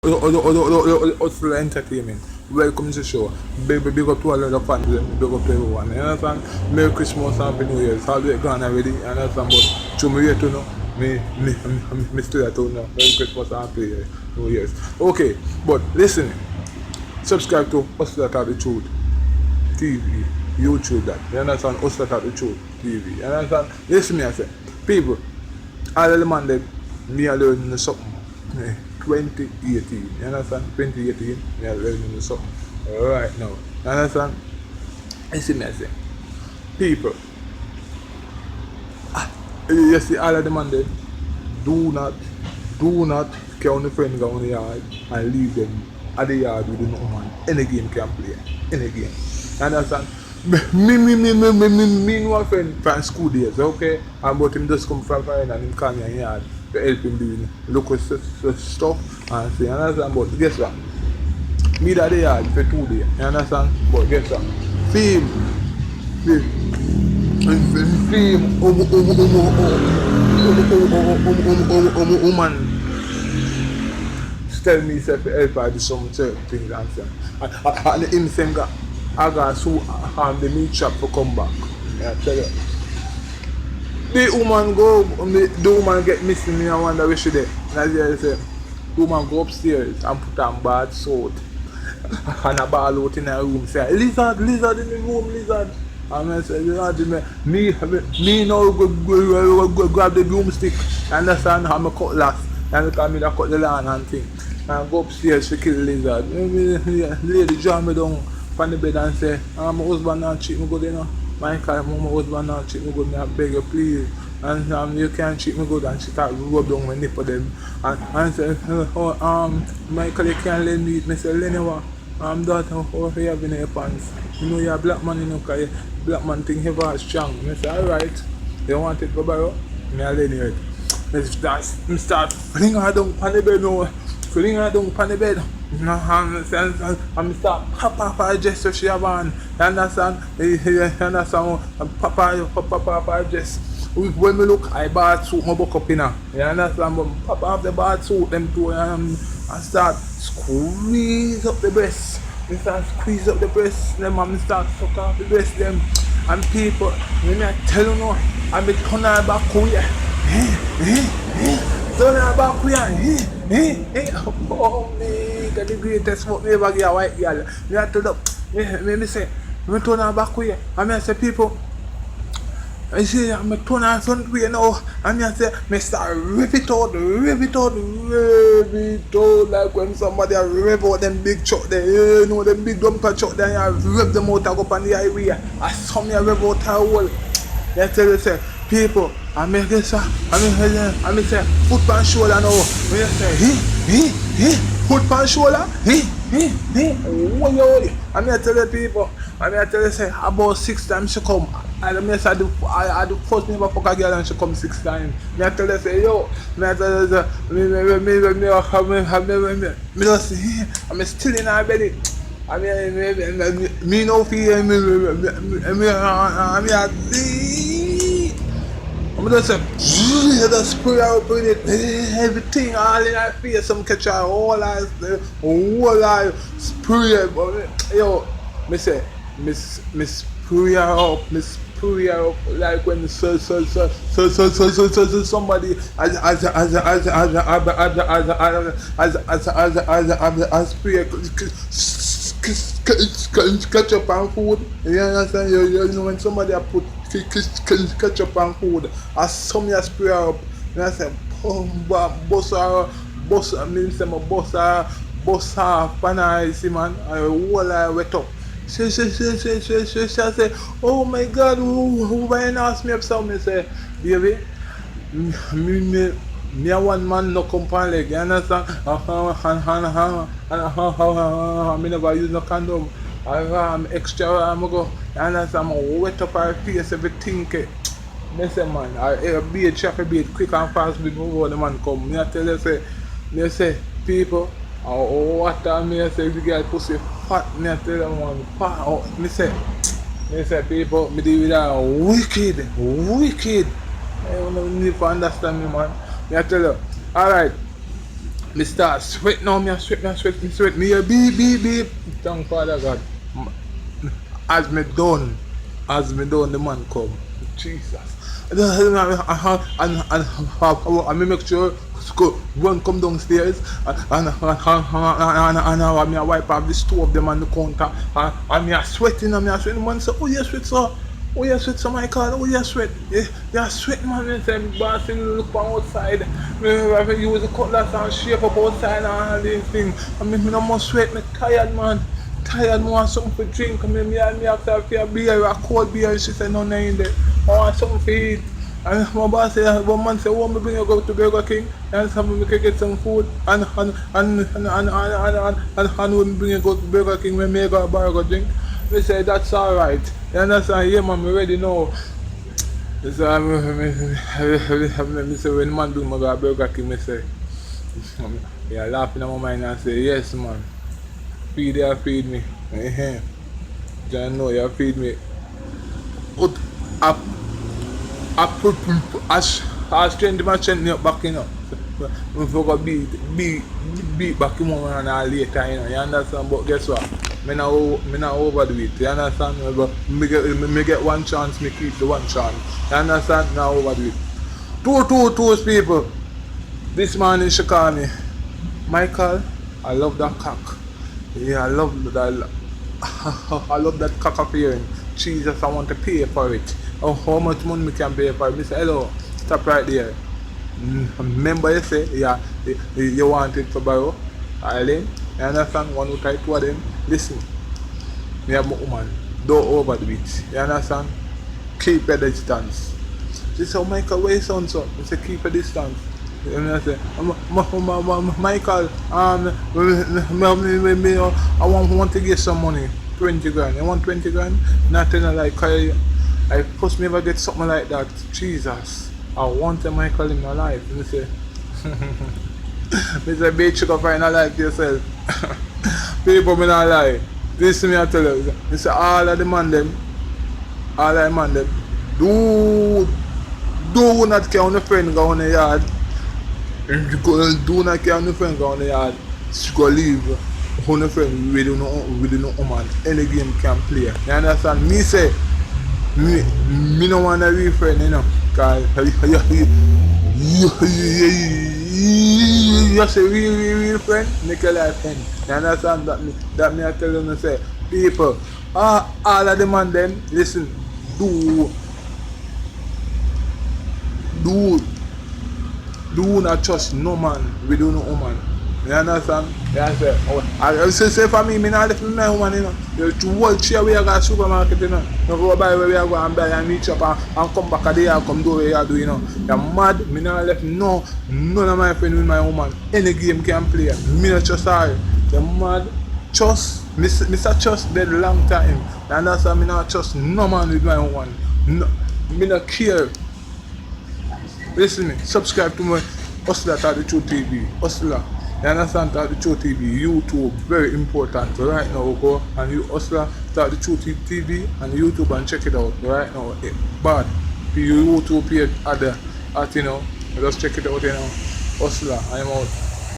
Hustle Entertainment. Welcome to the show. Big up to all of the fans, big up to everyone. You understand? Merry Christmas and Happy New Year. It's all the gone already. You understand? But to me, to know, me still at home now. Merry Christmas and Happy New Year. Okay, but listen, subscribe to Hustle at the Truth TV, YouTube that. You understand? Hustle at the Truth TV. You understand? Listen me, I say, people, all of the man that me are learning something. 2018, you understand? 2018, we are learning something right now. You understand? Listen me, I say, people, you see all of them and them, do not carry on the friend go on the yard and leave them at the yard with no man. Any game can play, any game. You understand? Me no friend from school days, okay? And but him just come from friend and him call me in yard to help him doing local stuff and say, you understand? But guess what? Me that the yard for 2 days, you understand? But guess what? Fame woman tell me say to help her do some certain things and say, and him saying that I got so the meat shop for come back. I tell you. The woman go, the woman get missing, me I wonder where she there. As you say, the woman go upstairs and put on bad salt and a ball out in her room, say, lizard in the room, lizard. And I say, me now go grab the broomstick, understand, how I cut last, and because me cut the lawn and thing. And go upstairs to kill the lizard. Lady draw me down on the bed and say, my husband not treat me good, you know. My husband not treat me good, I beg you please. And you can't treat me good, and she start rub down my nip for them. And say, Michael, you can't lend me it. I say, lend you what? Daughter, how you have in your pants? You know you're a black man, you know, because black man think heavy and strong. I say, alright, you want it to borrow? I lend you it. I start flinging her down on the bed now. Flinging her down on the bed. I'm start papa dress so she have on. You understand? You understand? Papa dress. When me look, I bought suit my buck up in her. You understand? But papa have the bad suit them two and start squeeze up the breast. Me start squeeze up the breast. Them and me start suck off the breast them. And people, when I tell you now, I be turn her back here. Turn her back here. Oh me, that's the greatest fuck me ever get a white girl. Me I tell them, me say, me turn her back here. And I say people, I say I'm turn her front way now. And I say, me start rip it out like when somebody rev out them big truck there, you know them big dumper truck there, and rev them out and go up on the highway. I saw me rev out her wall. They tell you say, people, I make this, I make say, foot pan shoulder now. When you say, foot pan shoulder, I may tell the people, I may tell you say, about 6 times she come. And I do first never fuck a girl and she come 6 times. I tell her say, yo, I tell her say, me just say, I'm still in her belly. I mean, me no fear, I'm just say, just spray out with it, everything all in her face, some catch her whole eyes, spray it. Yo, me say, me spray her up, like when somebody as spray ketchup and food. You understand? You know when somebody put ketchup and food, as some you spray up, and I say, boss her, pan see man, I whole I wet up. She say, oh my God, who ask me up something? Say, baby, me a one man no come pan leg, you understand? Me never use no condom. I'm extra, I'm go, you understand? I'm wet up her face, everything. Me say, man, I be a traffic beat quick and fast before the man come. Me I tell you, say, people, what time me say, the girl pussy fat, me I tell them one, fat, me say, people, me deal with that wicked. You don't need to understand me, man. Me I tell you, alright, Me start sweat now, me a sweat, me a beep. Thank Father God. As me done, the man come. Jesus. And me make sure one come downstairs and me a wipe off the stove them on the counter and me a sweating and me a sweating. Man say, oh you sweat sir. Oh you sweat sir Michael, oh you sweat. You sweat man, me say boss look from outside. Me use the cutlass and shape up outside and all these things. I mean me no must sweat, me tired man. Tired, want something to drink. Me ask her for a beer, a cold beer. She said, no, in there. I want something to eat. And my boss said, one man said, oh, me bring you go to Burger King and something we can get some food. And when me bring you go to Burger King, we make a burger drink. We say, that's alright. You understand? Yeah, man, we ready now. So, me say, when man bring me go to Burger King, me say, yeah, laughing in my mind and say, yes, man. Feed me. I know you feed me. But I put I strengthen my strength back, you know. We forgot beat back in moment and later, you know. You understand? But guess what? Me not overdo it. You understand? But me get one chance, me keep the one chance. You understand? Not overdo it. Two people. This man in Chicago, Michael, I love that cock. Yeah, I love that. I love that cock of hearing. Jesus, I want to pay for it. Oh, how much money we can pay for it? Me say, hello, stop right there. Remember you say, yeah, you want it for borrow? Eileen, you understand? One who try to them. Listen, me have my woman. Don't overdo it. You understand? Keep your distance. She said, oh, Michael, where you sound so? I say, keep your distance. And I say, Michael, I want to get some money, 20 grand. You want 20 grand? Nothing like I first never get something like that. Jesus, I want a Michael in my life. And I say, Mr. Bitch, you can find a life yourself. People, me not lie. This me I tell you. I say, all of the man them, do not care on the friend go on the yard. Do not care on the friend go on the yard. She go leave on the friend with no woman. Any game can play. You understand? Me say, me no want a real friend, you know. Cause you say real friend, make a life friend. You understand that me I tell them to say, people, all of the man them, listen, do not trust no man with no woman. You understand? Yeah, I say for me not left my woman, you know. You to hold chair where you go to supermarket, you know. You go buy where you go and buy and meet up and come back a day and come do what you do, you know. You're mad, me not left none of my friends with my woman. Any game can play. Me not trust her. You're mad. Trust, Mr. Trust dead long time. You understand? Me not trust no man with my woman. No, me not care. Listen me, subscribe to my Hustler Talk the Truth TV. Hustler, you understand? Talk the Truth TV, YouTube, very important. Right now, go and you Hustler Talk the Truth TV and YouTube and check it out. Right now, bad. Your YouTube page at you know, just check it out, you know. Hustler, I'm out.